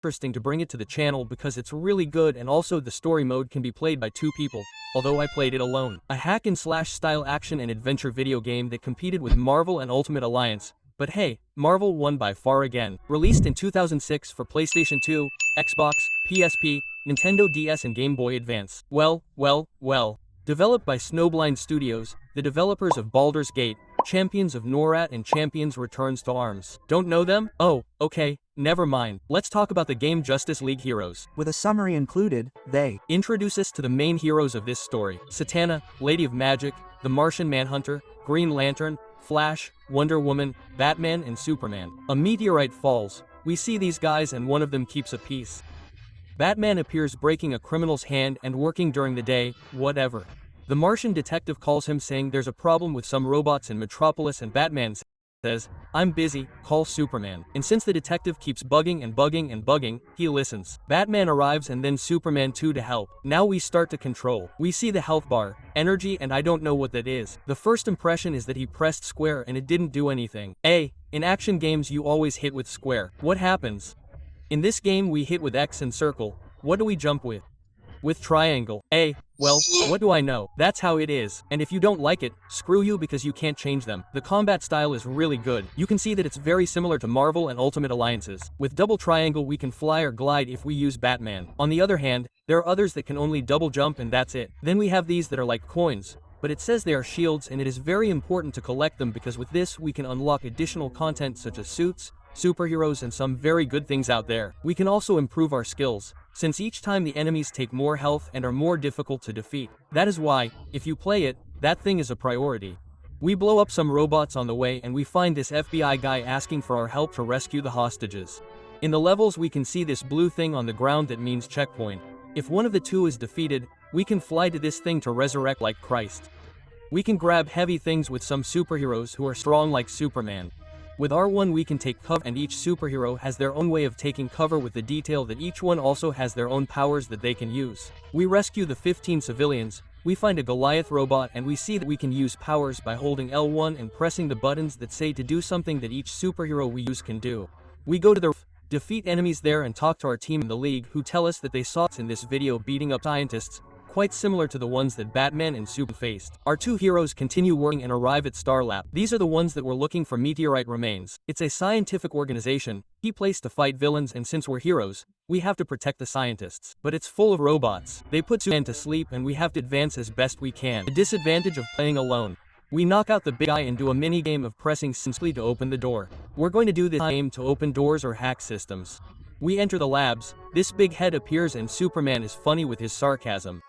interesting to bring it to the channel because it's really good, and also the story mode can be played by 2 people, although I played it alone. A hack-and-slash style action and adventure video game that competed with Marvel and Ultimate Alliance. But hey, Marvel won by far again. Released in 2006 for PlayStation 2, Xbox, PSP, Nintendo DS and Game Boy Advance. Well. Developed by Snowblind Studios, the developers of Baldur's Gate, Champions of Norat and Champions Returns to Arms. Don't know them? Oh, okay, never mind. Let's talk about the game Justice League Heroes. With a summary included, they introduce us to the main heroes of this story: Satana, Lady of Magic, the Martian Manhunter, Green Lantern, Flash, Wonder Woman, Batman and Superman. A meteorite falls. We see these guys and one of them keeps a piece. Batman appears breaking a criminal's hand and working during the day, whatever. The Martian detective calls him saying there's a problem with some robots in Metropolis, and Batman says, "I'm busy, call Superman." And since the detective keeps bugging, he listens. Batman arrives and then Superman too to help. Now we start to control. We see the health bar, energy, and I don't know what that is. The first impression is that he pressed square and it didn't do anything. In action games you always hit with square. What happens? In this game we hit with X and circle. What do we jump with? With triangle. Well, what do I know? That's how it is. And if you don't like it, screw you, because you can't change them. The combat style is really good. You can see that it's very similar to Marvel and Ultimate Alliances. With double triangle we can fly or glide if we use Batman. On the other hand, there are others that can only double jump and that's it. Then we have these that are like coins, but it says they are shields, and it is very important to collect them because with this we can unlock additional content such as suits, superheroes and some very good things out there. We can also improve our skills, since each time the enemies take more health and are more difficult to defeat. That is why, if you play it, that thing is a priority. We blow up some robots on the way and we find this FBI guy asking for our help to rescue the hostages. In the levels we can see this blue thing on the ground that means checkpoint. If one of the two is defeated, we can fly to this thing to resurrect like Christ. We can grab heavy things with some superheroes who are strong like Superman. With R1 we can take cover, and each superhero has their own way of taking cover, with the detail that each one also has their own powers that they can use. We rescue the 15 civilians, we find a Goliath robot, and we see that we can use powers by holding L1 and pressing the buttons that say to do something that each superhero we use can do. We go to the roof, defeat enemies there and talk to our team in the League, who tell us that they saw us in this video beating up scientists, quite similar to the ones that Batman and Superman faced. Our two heroes continue working and arrive at Starlab. These are the ones that were looking for meteorite remains. It's a scientific organization, key place to fight villains, and since we're heroes, we have to protect the scientists. But it's full of robots. They put Superman to sleep and we have to advance as best we can. The disadvantage of playing alone: we knock out the big guy and do a mini game of pressing simply to open the door. We're going to do this game to open doors or hack systems. We enter the labs, this big head appears and Superman is funny with his sarcasm.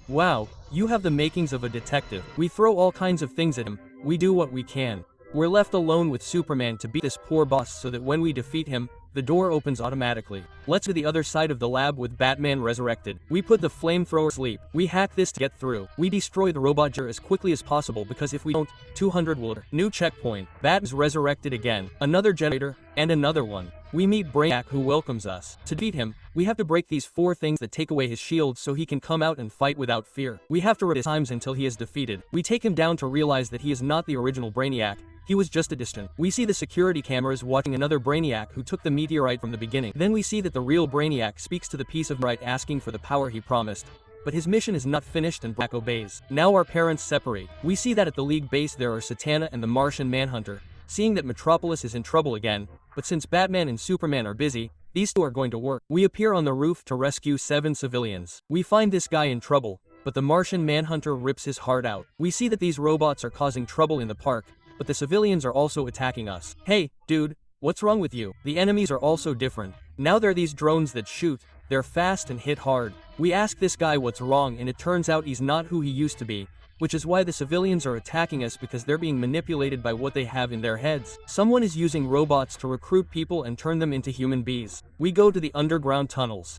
"Wow, you have the makings of a detective." We throw all kinds of things at him, we do what we can. We're left alone with Superman to beat this poor boss so that when we defeat him, the door opens automatically. Let's to the other side of the lab with Batman resurrected. We put the flamethrower to sleep. We hack this to get through. We destroy the robot as quickly as possible because if we don't, 200 will. New checkpoint. Bat is resurrected again. Another generator, and another one. We meet Brainiac, who welcomes us. To defeat him, we have to break these 4 things that take away his shield so he can come out and fight without fear. We have to repeat times until he is defeated. We take him down to realize that he is not the original Brainiac. He was just a distant. We see the security cameras watching another Brainiac who took the meteorite from the beginning. Then we see that the real Brainiac speaks to the piece of meteorite asking for the power he promised. But his mission is not finished and Brainiac obeys. Now our parents separate. We see that at the League base there are Satana and the Martian Manhunter, seeing that Metropolis is in trouble again, but since Batman and Superman are busy, these two are going to work. We appear on the roof to rescue 7 civilians. We find this guy in trouble, but the Martian Manhunter rips his heart out. We see that these robots are causing trouble in the park, but the civilians are also attacking us. "Hey, dude, what's wrong with you?" The enemies are also different. Now there are these drones that shoot, they're fast and hit hard. We ask this guy what's wrong and it turns out he's not who he used to be, which is why the civilians are attacking us, because they're being manipulated by what they have in their heads. Someone is using robots to recruit people and turn them into human bees. We go to the underground tunnels.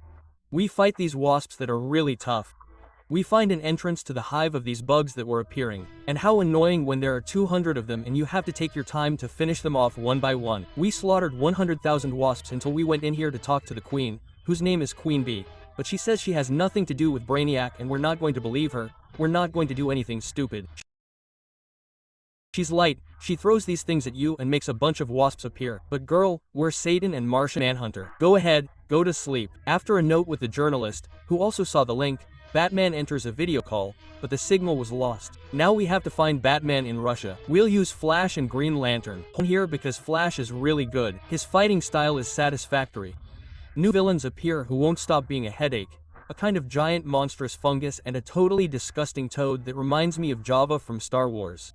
We fight these wasps that are really tough. We find an entrance to the hive of these bugs that were appearing, and how annoying when there are 200 of them and you have to take your time to finish them off one by one. We slaughtered 100,000 wasps until we went in here to talk to the queen, whose name is Queen Bee, but she says she has nothing to do with Brainiac and we're not going to believe her. We're not going to do anything stupid. She's light, she throws these things at you and makes a bunch of wasps appear. But girl, we're Satan and Martian Manhunter. Go ahead, Go to sleep. After a note with the journalist, who also saw the link, Batman enters a video call, but the signal was lost. Now we have to find Batman in Russia. We'll use Flash and Green Lantern here because Flash is really good. His fighting style is satisfactory. New villains appear who won't stop being a headache. A kind of giant monstrous fungus and a totally disgusting toad that reminds me of Java from Star Wars.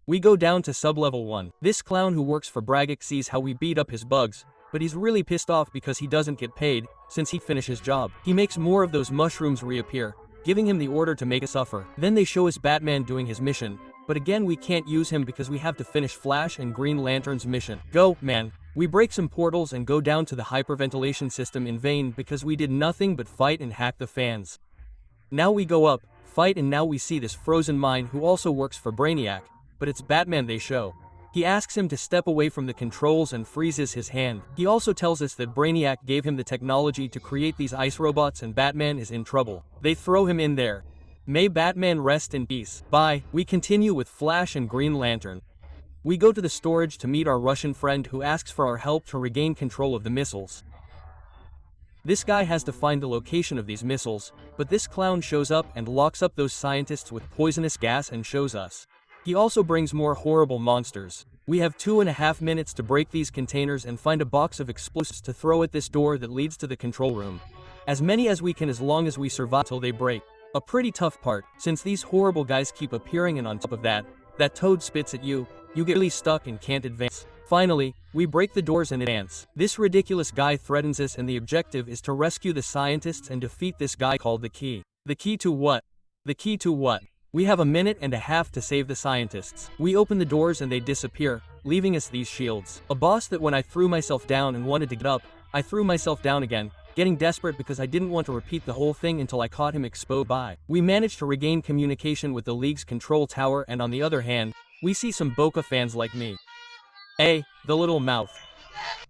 We go down to sub-level 1. This clown who works for Bragic sees how we beat up his bugs, but he's really pissed off because he doesn't get paid, since he finished his job. He makes more of those mushrooms reappear, giving him the order to make us suffer. Then they show us Batman doing his mission, but again we can't use him because we have to finish Flash and Green Lantern's mission. Go, man. We break some portals and go down to the hyperventilation system in vain because we did nothing but fight and hack the fans. Now we go up, fight, and now we see this frozen mine who also works for Brainiac, but it's Batman they show. He asks him to step away from the controls and freezes his hand. He also tells us that Brainiac gave him the technology to create these ice robots and Batman is in trouble. They throw him in there. May Batman rest in peace. Bye. We continue with Flash and Green Lantern. We go to the storage to meet our Russian friend who asks for our help to regain control of the missiles. This guy has to find the location of these missiles, but this clown shows up and locks up those scientists with poisonous gas and shows us. He also brings more horrible monsters. We have 2.5 minutes to break these containers and find a box of explosives to throw at this door that leads to the control room. As many as we can as long as we survive till they break. A pretty tough part, since these horrible guys keep appearing, and on top of that toad spits at you, you get really stuck and can't advance. Finally, we break the doors and advance. This ridiculous guy threatens us and the objective is to rescue the scientists and defeat this guy called the Key. The key to what? The key to what? We have 1.5 minutes to save the scientists. We open the doors and they disappear, leaving us these shields. A boss that when I threw myself down and wanted to get up, I threw myself down again, getting desperate because I didn't want to repeat the whole thing until I caught him exposed by. We managed to regain communication with the League's control tower, and on the other hand, we see some Boca fans like me. The little mouth.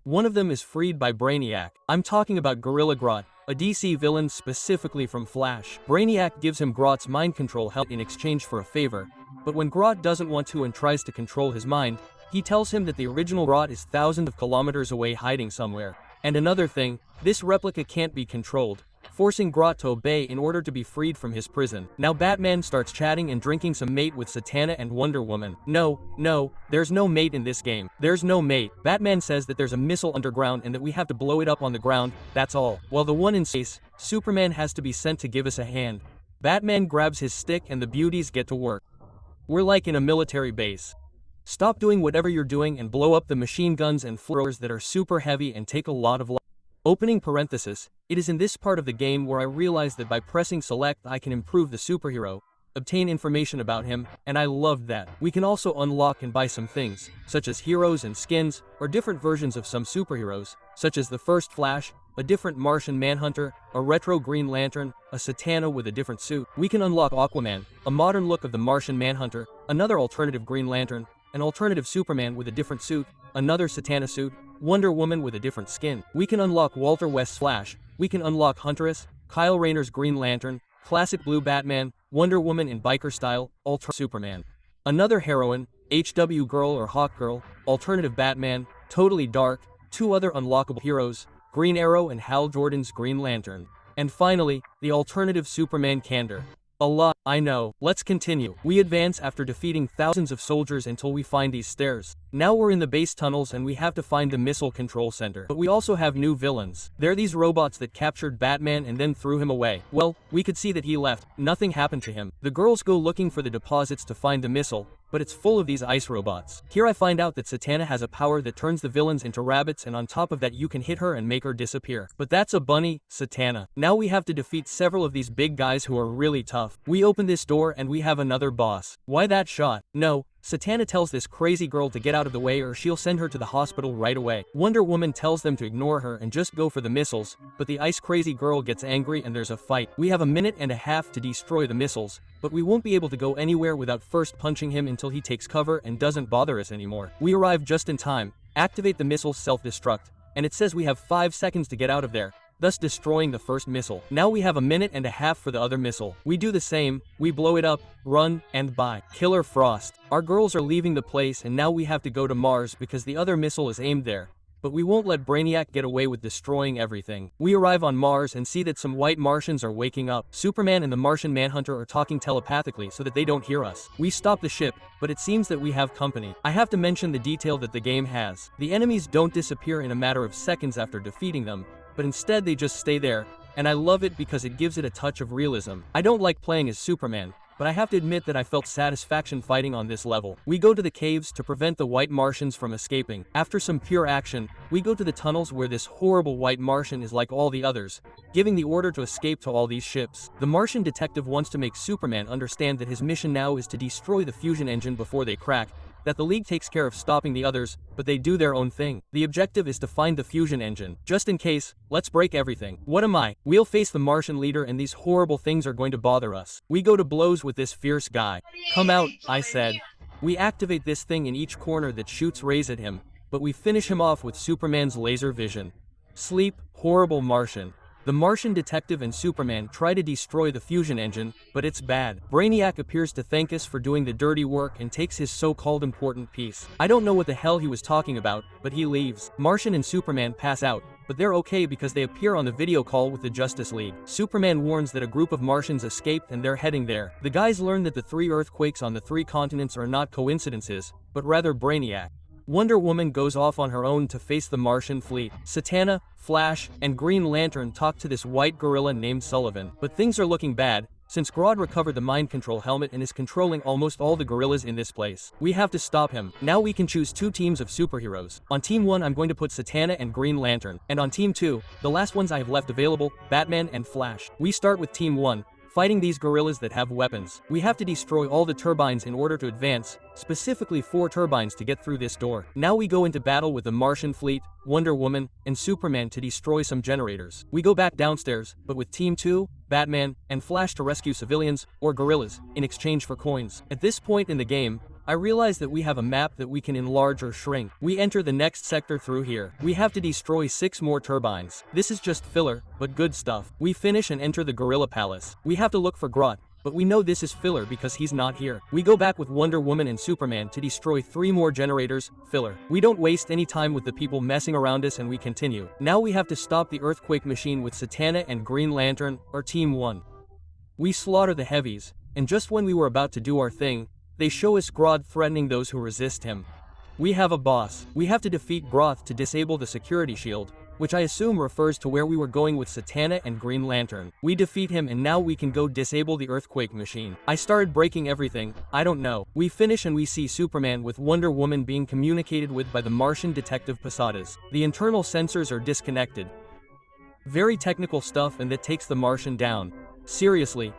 One of them is freed by Brainiac. I'm talking about Gorilla Grodd, a DC villain specifically from Flash. Brainiac gives him Grodd's mind control help in exchange for a favor, but when Grodd doesn't want to and tries to control his mind, he tells him that the original Grodd is thousands of kilometers away hiding somewhere. And another thing, this replica can't be controlled, forcing Grodd to obey in order to be freed from his prison. Now Batman starts chatting and drinking some mate with Satana and Wonder Woman. No, there's no mate in this game. There's no mate. Batman says that there's a missile underground and that we have to blow it up on the ground, that's all. While the one in space, Superman has to be sent to give us a hand. Batman grabs his stick and the beauties get to work. We're like in a military base. Stop doing whatever you're doing and blow up the machine guns and flamethrowers that are super heavy and take a lot of life. Opening parenthesis, it is in this part of the game where I realized that by pressing select I can improve the superhero, obtain information about him, and I loved that. We can also unlock and buy some things, such as heroes and skins, or different versions of some superheroes, such as the first Flash, a different Martian Manhunter, a retro Green Lantern, a Satana with a different suit. We can unlock Aquaman, a modern look of the Martian Manhunter, another alternative Green Lantern, an alternative Superman with a different suit, another Satana suit, Wonder Woman with a different skin. We can unlock Walter West's Flash, we can unlock Huntress, Kyle Rayner's Green Lantern, classic blue Batman, Wonder Woman in biker style, alternative Superman. Another heroine, HW Girl or Hawk Girl, alternative Batman, totally dark, 2 other unlockable heroes, Green Arrow and Hal Jordan's Green Lantern. And finally, the alternative Superman Candor. A lot, I know. Let's continue. We advance after defeating thousands of soldiers until we find these stairs. Now we're in the base tunnels and we have to find the missile control center. But we also have new villains. They're these robots that captured Batman and then threw him away. Well, we could see that he left. Nothing happened to him. The girls go looking for the deposits to find the missile, but it's full of these ice robots. Here I find out that Satana has a power that turns the villains into rabbits, and on top of that you can hit her and make her disappear. But that's a bunny, Satana. Now we have to defeat several of these big guys who are really tough. We open this door and we have another boss. Why that shot? No. Satana tells this crazy girl to get out of the way or she'll send her to the hospital right away. Wonder Woman tells them to ignore her and just go for the missiles, but the ice crazy girl gets angry and there's a fight. We have 1.5 minutes to destroy the missiles, but we won't be able to go anywhere without first punching him until he takes cover and doesn't bother us anymore. We arrive just in time, activate the missile's self-destruct, and it says we have 5 seconds to get out of there, thus destroying the first missile. Now we have 1.5 minutes for the other missile. We do the same, we blow it up, run, and buy. Killer Frost. Our girls are leaving the place and now we have to go to Mars because the other missile is aimed there. but we won't let Brainiac get away with destroying everything. We arrive on Mars and see that some white Martians are waking up. Superman and the Martian Manhunter are talking telepathically so that they don't hear us. We stop the ship, but it seems that we have company. I have to mention the detail that the game has. The enemies don't disappear in a matter of seconds after defeating them, but instead they just stay there, and I love it because it gives it a touch of realism. I don't like playing as Superman, but I have to admit that I felt satisfaction fighting on this level. We go to the caves to prevent the white Martians from escaping. After some pure action, we go to the tunnels where this horrible white Martian is like all the others, giving the order to escape to all these ships. The Martian detective wants to make Superman understand that his mission now is to destroy the fusion engine before they crack, that the League takes care of stopping the others, but they do their own thing. The objective is to find the fusion engine. Just in case, let's break everything. What am I? We'll face the Martian leader and these horrible things are going to bother us. We go to blows with this fierce guy. Come out, I said. We activate this thing in each corner that shoots rays at him, but we finish him off with Superman's laser vision. Sleep, horrible Martian. The Martian detective and Superman try to destroy the fusion engine, but it's bad. Brainiac appears to thank us for doing the dirty work and takes his so-called important piece. I don't know what the hell he was talking about, but he leaves. Martian and Superman pass out, but they're okay because they appear on the video call with the Justice League. Superman warns that a group of Martians escaped and they're heading there. The guys learn that the 3 earthquakes on the 3 continents are not coincidences, but rather Brainiac. Wonder Woman goes off on her own to face the Martian fleet. Satana, Flash, and Green Lantern talk to this white gorilla named Sullivan. But things are looking bad, since Grodd recovered the mind control helmet and is controlling almost all the gorillas in this place. We have to stop him. Now we can choose 2 teams of superheroes. On Team 1 I'm going to put Satana and Green Lantern. And on Team 2, the last ones I have left available, Batman and Flash. We start with Team 1. Fighting these gorillas that have weapons. We have to destroy all the turbines in order to advance, specifically 4 turbines to get through this door. Now we go into battle with the Martian fleet, Wonder Woman, and Superman to destroy some generators. We go back downstairs, but with Team 2, Batman, and Flash to rescue civilians, or gorillas, in exchange for coins. At this point in the game, I realize that we have a map that we can enlarge or shrink. We enter the next sector through here. We have to destroy 6 more turbines. This is just filler, but good stuff. We finish and enter the Gorilla Palace. We have to look for Grodd, but we know this is filler because he's not here. We go back with Wonder Woman and Superman to destroy 3 more generators, filler. We don't waste any time with the people messing around us and we continue. Now we have to stop the earthquake machine with Satana and Green Lantern, or Team 1. We slaughter the heavies, and just when we were about to do our thing, they show us Grodd threatening those who resist him. We have a boss. We have to defeat Grodd to disable the security shield, which I assume refers to where we were going with Satana and Green Lantern. We defeat him and now we can go disable the earthquake machine. I started breaking everything, I don't know. We finish and we see Superman with Wonder Woman being communicated with by the Martian detective Posadas. The internal sensors are disconnected. Very technical stuff, and that takes the Martian down. Seriously,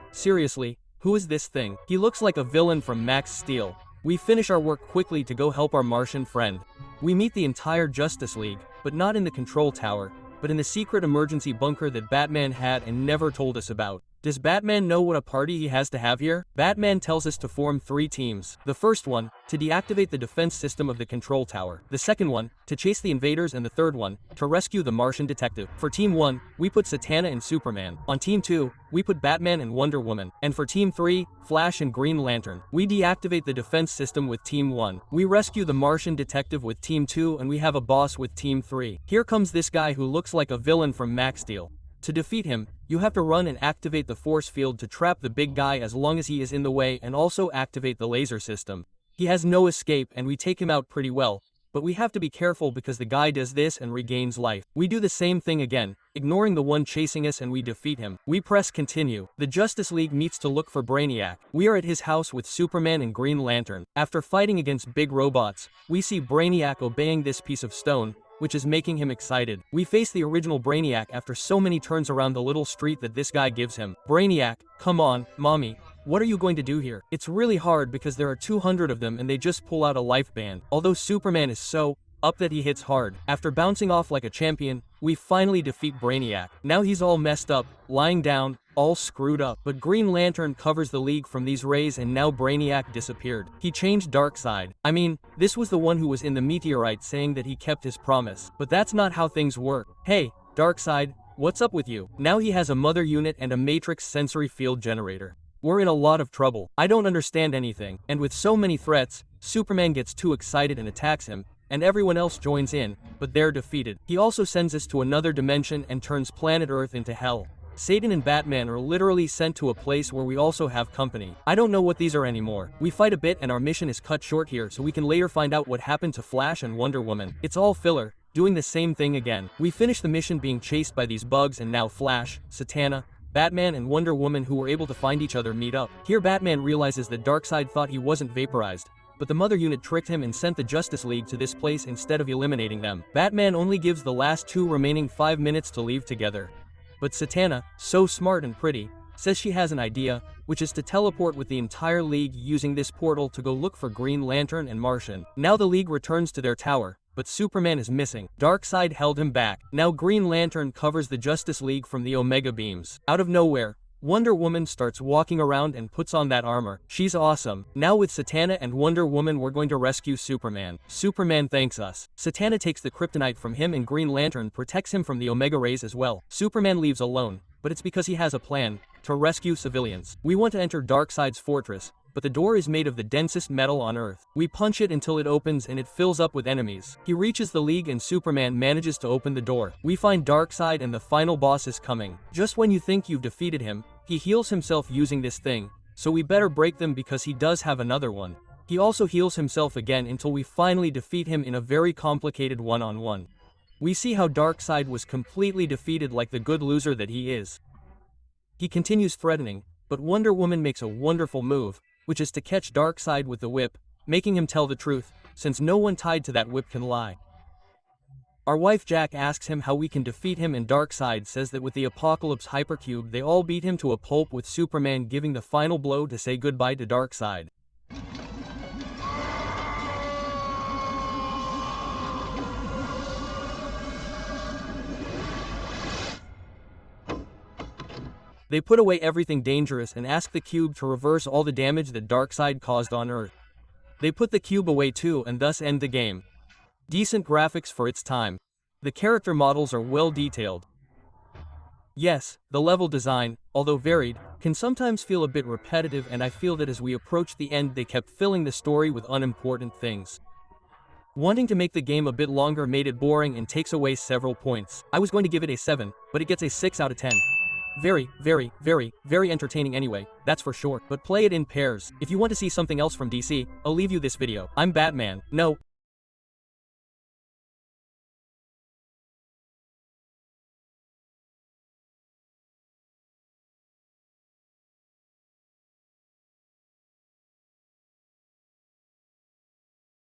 who is this thing? He looks like a villain from Max Steel. We finish our work quickly to go help our Martian friend. We meet the entire Justice League, but not in the control tower, but in the secret emergency bunker that Batman had and never told us about. Does Batman know what a party he has to have here? Batman tells us to form 3 teams. The first one, to deactivate the defense system of the control tower. The second one, to chase the invaders, and the third one, to rescue the Martian detective. For Team 1, we put Satana and Superman. On Team 2, we put Batman and Wonder Woman. And for Team 3, Flash and Green Lantern. We deactivate the defense system with Team 1. We rescue the Martian detective with Team 2, and we have a boss with Team 3. Here comes this guy who looks like a villain from Max Steel. To defeat him, you have to run and activate the force field to trap the big guy as long as he is in the way, and also activate the laser system. He has no escape and we take him out pretty well, but we have to be careful because the guy does this and regains life. We do the same thing again, ignoring the one chasing us, and we defeat him. We press continue. The Justice League meets to look for Brainiac. We are at his house with Superman and Green Lantern. After fighting against big robots, we see Brainiac obeying this piece of stone, which is making him excited. We face the original Brainiac after so many turns around the little street that this guy gives him. Brainiac, come on, mommy. What are you going to do here? It's really hard because there are 200 of them and they just pull out a life band. Although Superman is so up that he hits hard. After bouncing off like a champion, we finally defeat Brainiac. Now he's all messed up, lying down, all screwed up. But Green Lantern covers the League from these rays and now Brainiac disappeared. He changed Darkseid. I mean, this was the one who was in the meteorite saying that he kept his promise. But that's not how things work. Hey, Darkseid, what's up with you? Now he has a mother unit and a matrix sensory field generator. We're in a lot of trouble. I don't understand anything. And with so many threats, Superman gets too excited and attacks him, and everyone else joins in, but they're defeated. He also sends us to another dimension and turns planet Earth into hell. Satan and Batman are literally sent to a place where we also have company. I don't know what these are anymore. We fight a bit and our mission is cut short here so we can later find out what happened to Flash and Wonder Woman. It's all filler, doing the same thing again. We finish the mission being chased by these bugs and now Flash, Satana, Batman and Wonder Woman who were able to find each other meet up. Here Batman realizes that Darkseid thought he wasn't vaporized, but the Mother Unit tricked him and sent the Justice League to this place instead of eliminating them. Batman only gives the last 2 remaining 5 minutes to leave together. But Satana, so smart and pretty, says she has an idea, which is to teleport with the entire League using this portal to go look for Green Lantern and Martian. Now the League returns to their tower, but Superman is missing. Darkseid held him back. Now Green Lantern covers the Justice League from the Omega beams. Out of nowhere, Wonder Woman starts walking around and puts on that armor. She's awesome. Now with Satana and Wonder Woman we're going to rescue Superman. Superman thanks us. Satana takes the kryptonite from him and Green Lantern protects him from the Omega rays as well. Superman leaves alone, but it's because he has a plan to rescue civilians. We want to enter Darkseid's fortress, but the door is made of the densest metal on Earth. We punch it until it opens and it fills up with enemies. He reaches the League and Superman manages to open the door. We find Darkseid and the final boss is coming. Just when you think you've defeated him, he heals himself using this thing, so we better break them because he does have another one. He also heals himself again until we finally defeat him in a very complicated one-on-one. We see how Darkseid was completely defeated like the good loser that he is. He continues threatening, but Wonder Woman makes a wonderful move, which is to catch Darkseid with the whip, making him tell the truth, since no one tied to that whip can lie. Our wife Jack asks him how we can defeat him and Darkseid says that with the Apocalypse Hypercube they all beat him to a pulp with Superman giving the final blow to say goodbye to Darkseid. They put away everything dangerous and ask the cube to reverse all the damage that Darkseid caused on Earth. They put the cube away too and thus end the game. Decent graphics for its time. The character models are well detailed. Yes, the level design, although varied, can sometimes feel a bit repetitive and I feel that as we approached the end they kept filling the story with unimportant things. Wanting to make the game a bit longer made it boring and takes away several points. I was going to give it a 7, but it gets a 6 out of 10. Very, very, very, very entertaining anyway, that's for sure, but play it in pairs. If you want to see something else from DC, I'll leave you this video. I'm Batman. No,